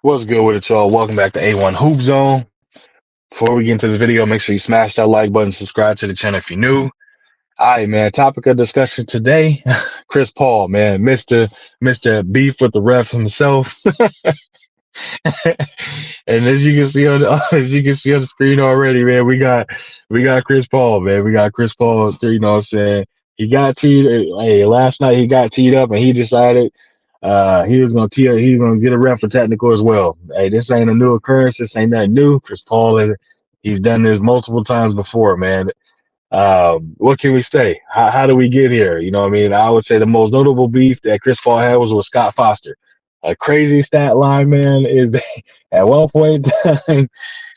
What's good with it, y'all? Welcome back to A1 Hoop Zone. Before we get into this video, make sure you smash that like button, subscribe to the channel if you're new. All right, man. Topic of discussion today: Chris Paul, man, Mister Beef with the ref himself. And as you can see on the, as you can see on the screen already, man, we got Chris Paul, man. We got Chris Paul. You know what I'm saying? He got teed. Hey, last night he got teed up, and he decided he was gonna get a ref for technical as well. Hey, this ain't a new occurrence. This ain't nothing new. Chris Paul he's done this multiple times before, man. What can we say? How do we get here? You know what I mean? I would say the most notable beef that Chris Paul had was with Scott Foster. A crazy stat line, man, is that at one point in time,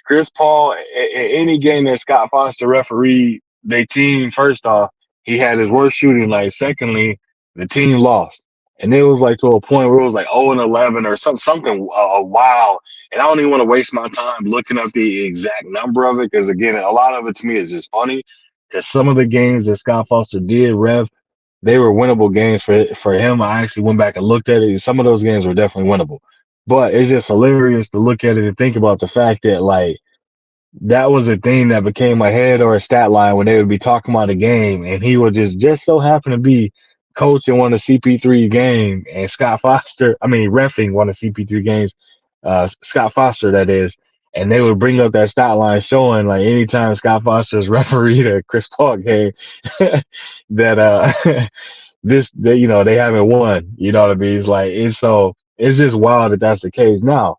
Chris Paul, in any game that Scott Foster refereed, they team, first off, he had his worst shooting night. Secondly, the team lost. And it was like to a point where it was like 0 and 11 or something wild. And I don't even want to waste my time looking up the exact number of it because, again, a lot of it to me is just funny because some of the games that Scott Foster did ref, they were winnable games for him. I actually went back and looked at it. Some of those games were definitely winnable. But it's just hilarious to look at it and think about the fact that, like, that was a thing that became a head or a stat line when they would be talking about a game, and he would just so happen to be coaching one of CP3 game, and Scott Foster, I mean, refing one of CP3 games, Scott Foster that is, and they would bring up that stat line showing like anytime Scott Foster's refereed a Chris Paul game that they haven't won. You know what I mean? It's just wild that that's the case. Now,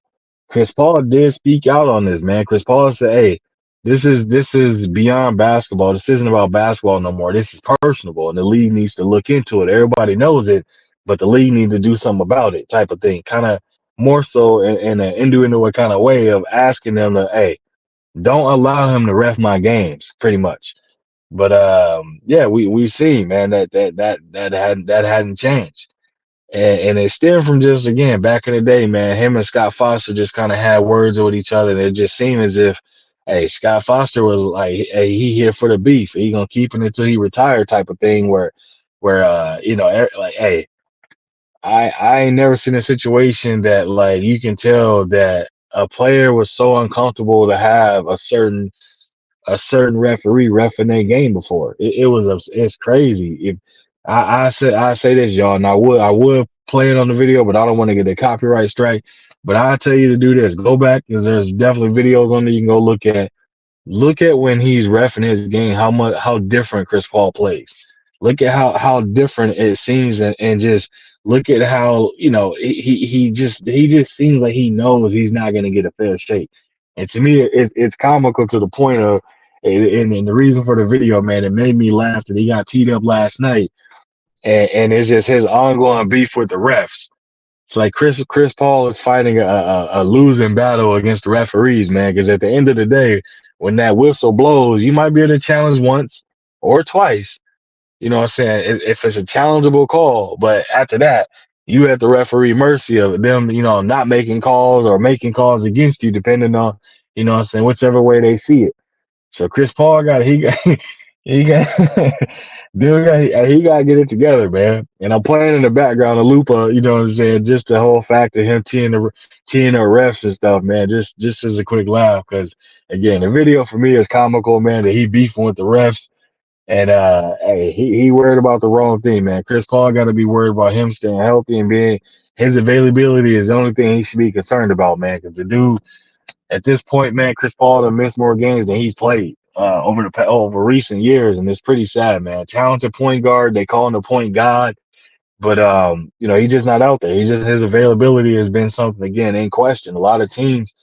Chris Paul did speak out on this, man. Chris Paul said, "Hey, this is beyond basketball. This isn't about basketball no more. This is personable, and the league needs to look into it. Everybody knows it, but the league needs to do something about it." Type of thing, kind of more so in an innuendo kind of way of asking them to, "Hey, don't allow him to ref my games," pretty much. But yeah, we see, man, that hadn't changed. And it stemmed from just, again, back in the day, man, him and Scott Foster just kind of had words with each other. And it just seemed as if, hey, Scott Foster was like, hey, he here for the beef. He gonna keep it until he retire, type of thing. Like, hey, I ain't never seen a situation that, like, you can tell that a player was so uncomfortable to have a certain referee refing their game before. It's crazy. If I say this, y'all, and I would play it on the video, but I don't want to get a copyright strike. But I tell you to do this. Go back because there's definitely videos on there you can go look at. Look at when he's refing his game, how different Chris Paul plays. Look at how different it seems, and just look at how, he just seems like he knows he's not gonna get a fair shake. And to me, it's comical to the point of, and the reason for the video, man, it made me laugh that he got teed up last night, and it's just his ongoing beef with the refs. It's like Chris Paul is fighting a losing battle against the referees, man. Because at the end of the day, when that whistle blows, you might be able to challenge once or twice. You know what I'm saying? If it's a challengeable call, but after that, you have the referee mercy of them, not making calls or making calls against you, depending on, what I'm saying, whichever way they see it. So Chris Paul he got he got to get it together, man. And I'm playing in the background a loop of, you know what I'm saying, just the whole fact of him teeing the refs and stuff, man. Just as a quick laugh, because again, the video for me is comical, man. That he beefing with the refs, and hey, he worried about the wrong thing, man. Chris Paul got to be worried about him staying healthy and being his availability is the only thing he should be concerned about, man. Because the dude at this point, man, Chris Paul done missed more games than he's played over recent years, and it's pretty sad, man. Talented point guard, they call him the point god, but he's just not out there. His availability has been something, again, in question. A lot of teams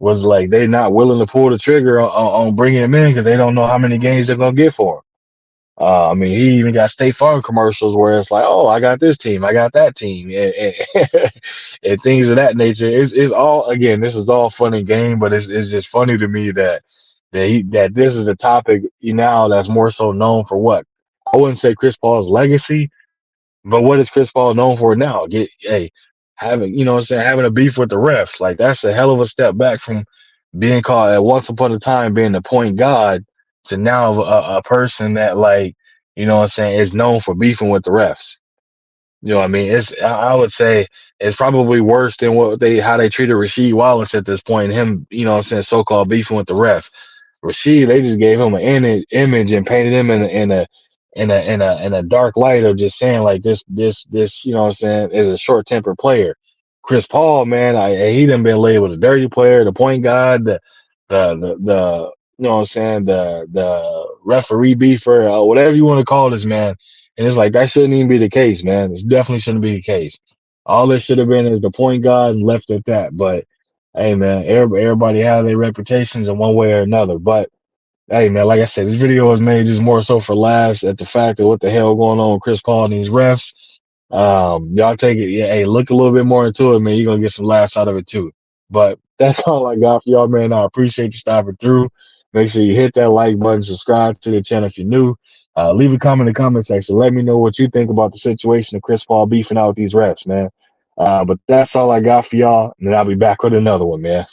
was like they're not willing to pull the trigger on bringing him in because they don't know how many games they're gonna get for him. I mean, he even got State Farm commercials where it's like, "Oh, I got this team, I got that team," and things of that nature. It's all, again, this is all fun and game, but it's just funny to me that this is a topic now that's more so known for what I wouldn't say Chris Paul's legacy, but what is Chris Paul known for now? Having, what I'm saying, having a beef with the refs, like, that's a hell of a step back from being called at once upon a time being the point god to now a person that, like, what I'm saying, is known for beefing with the refs. You know what I mean? I would say it's probably worse than how they treated Rasheed Wallace at this point. Him, you know what I'm saying, so called beefing with the ref. Rasheed, they just gave him an image and painted him in a dark light of just saying like this, you know what I'm saying, is a short tempered player. Chris Paul, man, he done been labeled a dirty player, the point guard, the you know what I'm saying, the referee beefer, whatever you want to call this man. And it's like that shouldn't even be the case, man. It definitely shouldn't be the case. All this should have been is the point guard and left at that. But hey, man, everybody have their reputations in one way or another. But hey, man, like I said, this video was made just more so for laughs at the fact of what the hell going on with Chris Paul and these refs. Y'all take it. Yeah, hey, look a little bit more into it, man. You're gonna get some laughs out of it too. But that's all I got for y'all, man. I appreciate you stopping through. Make sure you hit that like button, subscribe to the channel if you're new. Leave a comment in the comment section. Let me know what you think about the situation of Chris Paul beefing out with these refs, man. But that's all I got for y'all, and then I'll be back with another one, man.